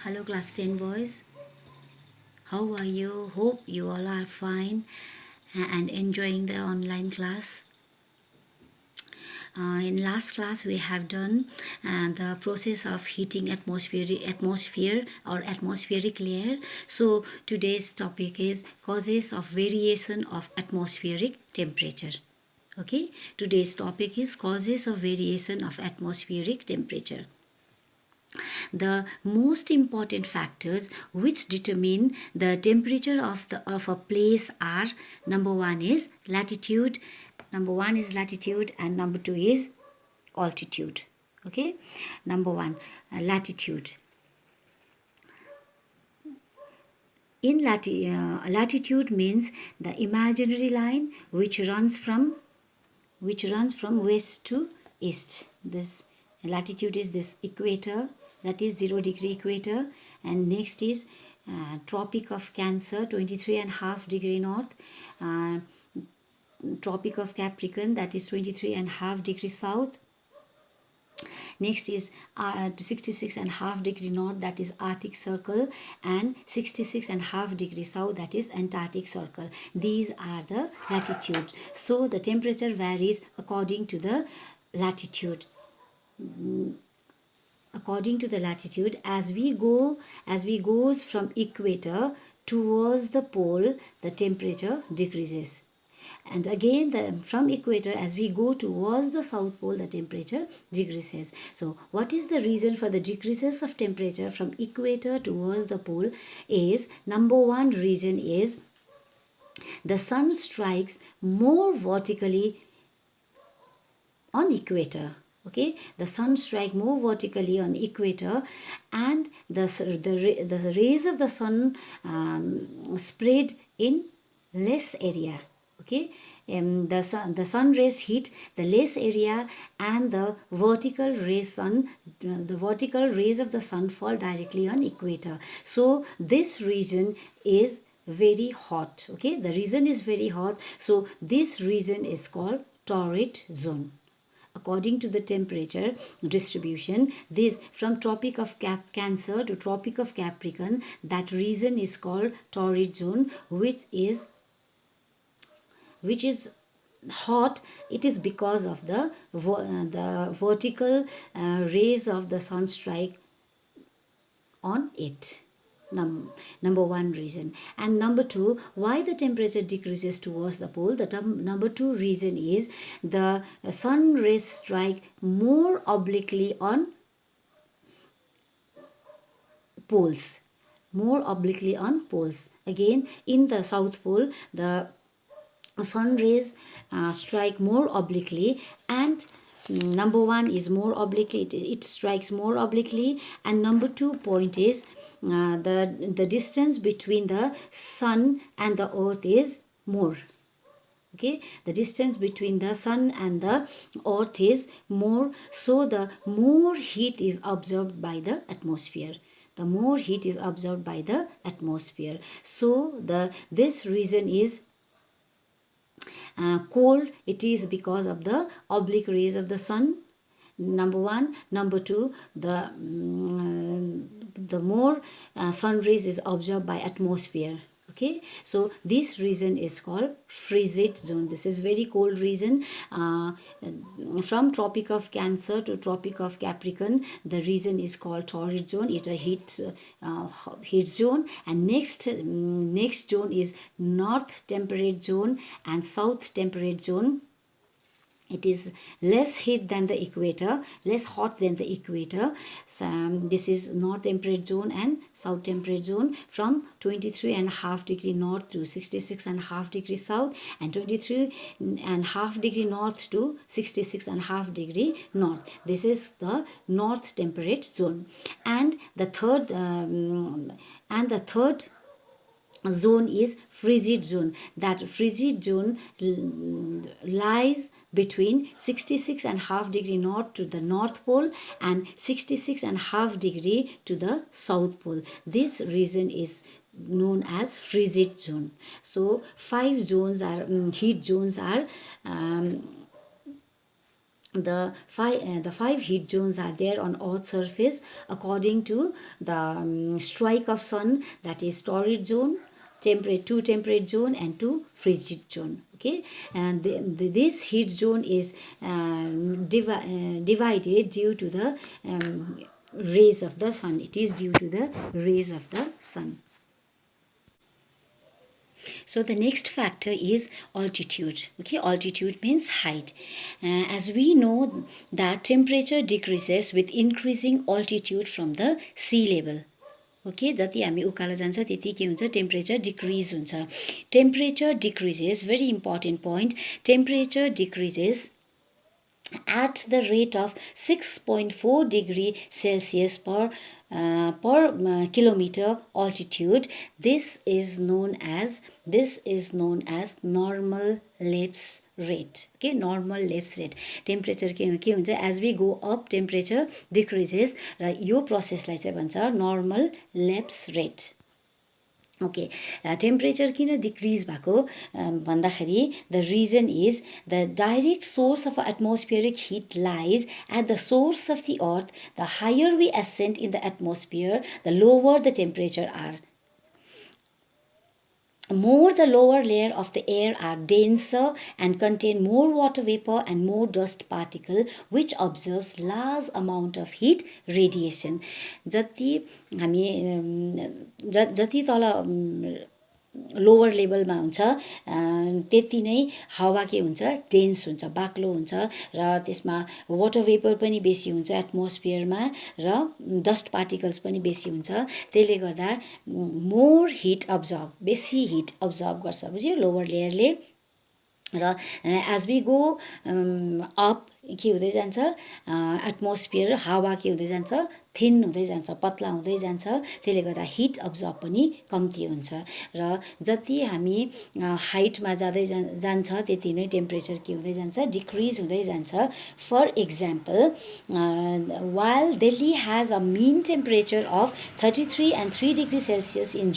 Hello, class 10 boys. How are you? Hope you all are fine and enjoying the online class. In last class, we have done the process of heating atmosphere or atmospheric layer. So today's topic is causes of variation of atmospheric temperature. Okay, today's topic is causes of variation of atmospheric temperature. The most important factors which determine the temperature of a place are: number one is latitude, and number two is altitude. Okay, number one, latitude. Latitude means the imaginary line which runs from west to east. This latitude is this equator, that is 0 degree equator, and next is Tropic of Cancer, 23.5 degree north, Tropic of Capricorn, that is 23.5 degree south. Next is 66.5 degree north, that is Arctic Circle, and 66.5 degree south, that is Antarctic Circle. These are the latitudes. So the temperature varies according to the latitude. According to the latitude, as we goes from equator towards the pole, the temperature decreases. And again, from equator, as we go towards the south pole, the temperature decreases. So what is the reason for the decreases of temperature from equator towards the pole? Is number one reason is the sun strikes more vertically on equator. Okay, the sun strike more vertically on equator, and the rays of the sun spread in less area. Okay, the sun rays hit the less area, and the vertical rays of the sun fall directly on equator. So this region is very hot. Okay, the region is very hot, so this region is called torrid zone. According to the temperature distribution, this from Tropic of Cancer to Tropic of Capricorn, that region is called torrid zone, which is hot. It is because of the vertical rays of the sun strike on it. Number one reason. And number two, why the temperature decreases towards the pole? The number two reason is the sun rays strike more obliquely on poles. Again, in the south pole, the sun rays strike more obliquely, and number one is more obliquely, it strikes more obliquely. And number two point is the distance between the sun and the earth is more. Okay, the distance between the sun and the earth is more, so the more heat is absorbed by the atmosphere. So this reason is cold. It is because of the oblique rays of the sun, number one. Number two, the more sun rays is absorbed by atmosphere. Okay, so this region is called frigid zone. This is very cold region. From Tropic of Cancer to Tropic of Capricorn, the region is called torrid zone. It's a heat zone. And next zone is north temperate zone and south temperate zone. It is less heat than the equator, less hot than the equator. So, this is north temperate zone and south temperate zone, from 23.5 degree north to 66.5 degree south, and 23.5 degree north to 66.5 degree north. This is the north temperate zone. And the third zone is frigid zone. That frigid zone lies between 66.5 degree north to the north pole and 66.5 degree to the south pole. This region is known as frigid zone. So five zones are heat zones are the five heat zones are there on Earth's surface according to the strike of sun, that is torrid zone, temperate zone, and two frigid zone. Okay, and this heat zone is divided due to the rays of the sun. It is due to the rays of the sun. So the next factor is altitude. Okay, altitude means height. As we know that temperature decreases with increasing altitude from the sea level. Okay, जति हामी उकालो जान्छ त्यति के हुन्छ, temperature decrease हुन्छ. Temperature decreases, very important point, temperature decreases at the rate of 6.4 degree Celsius per kilometer altitude. This is known as normal lapse rate. Okay, normal lapse rate. Temperature के हुन्छ, as we go up temperature decreases र यो प्रोसेसलाई चाहिँ भन्छ normal lapse rate. Okay, temperature किन decrease भएको भन्दाखेरि the reason is the direct source of atmospheric heat lies at the source of the earth. The higher we ascent in the atmosphere the lower the temperature are. More the lower layer of the air are denser and contain more water vapor and more dust particle which absorbs large amount of heat radiation. जति हामी जति तल lower लेभलमा हुन्छ त्यति नै हावा के हुन्छ, डेन्स हुन्छ, बाक्लो हुन्छ र त्यसमा वाटर वेपर पनि बेसी हुन्छ एटमोस्फियरमा र डस्ट पार्टिकल्स पनि बेसी हुन्छ. त्यसले गर्दा मोर हिट अब्जर्भ, बेसी हिट अब्जर्भ गर्छ, बुझ्यो, लोवर लेयरले. र एज वी गो अप के हुँदै जान्छ, एटमोस्फियर हावा के हुँदै जान्छ, थिन हुँदै जान्छ, पतला हुँदै जान्छ. त्यसले गर्दा हिट अब्जर्भ पनि कम्ती हुन्छ. र जति हामी हाइटमा जाँदै जान्छ त्यति नै टेम्परेचर के हुँदै जान्छ, डिक्रिज हुँदै जान्छ. For example, while Delhi has a mean temperature of 33 and 3 degree Celsius in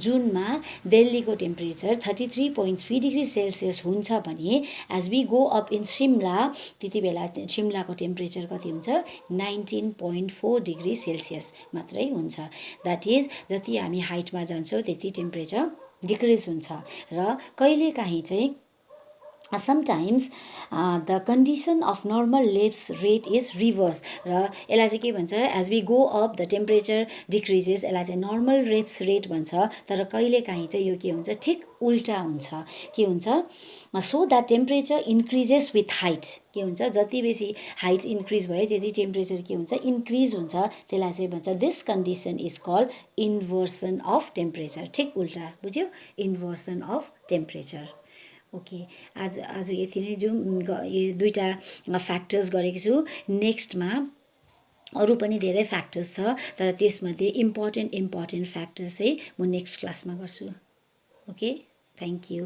जुनमा दिल्लीको टेम्परेचर 33.3 degree Celsius हुन्छ भने as we go up in Simla त्यति बेला सिमलाको टेम्परेचर कति हुन्छ, 19.4 degree Celsius मात्रै हुन्छ. द्याट इज जति हामी हाइटमा जान्छौँ त्यति टेम्परेचर डिक्रिज हुन्छ. र कहिलेकाहीँ चाहिँ sometimes the condition of normal lapse rate is reverse. र यसलाई चाहिँ के भन्छ, as we go up the temperature decreases, यसलाई चाहिँ normal lapse rate भन्छ. तर कहिलेकाहीँ चाहिँ यो के हुन्छ, ठिक उल्टा हुन्छ. के हुन्छ, so that temperature increases with height. के हुन्छ, जति बेसी हाइट इन्क्रिज भयो त्यति टेम्परेचर के हुन्छ, इन्क्रिज हुन्छ. त्यसलाई चाहिँ भन्छ, this condition is called inversion of temperature. ठिक उल्टा, बुझ्यो, इन्भर्सन अफ टेम्परेचर. ओके, आज यति नै जाउँ. यो दुईवटा फ्याक्टर्स गरेको छु. नेक्स्टमा अरू पनि धेरै फ्याक्टर्स छ, तर त्यसमध्ये इम्पोर्टेन्ट फ्याक्टर्स चाहिँ म नेक्स्ट क्लासमा गर्छु. Okay, thank you.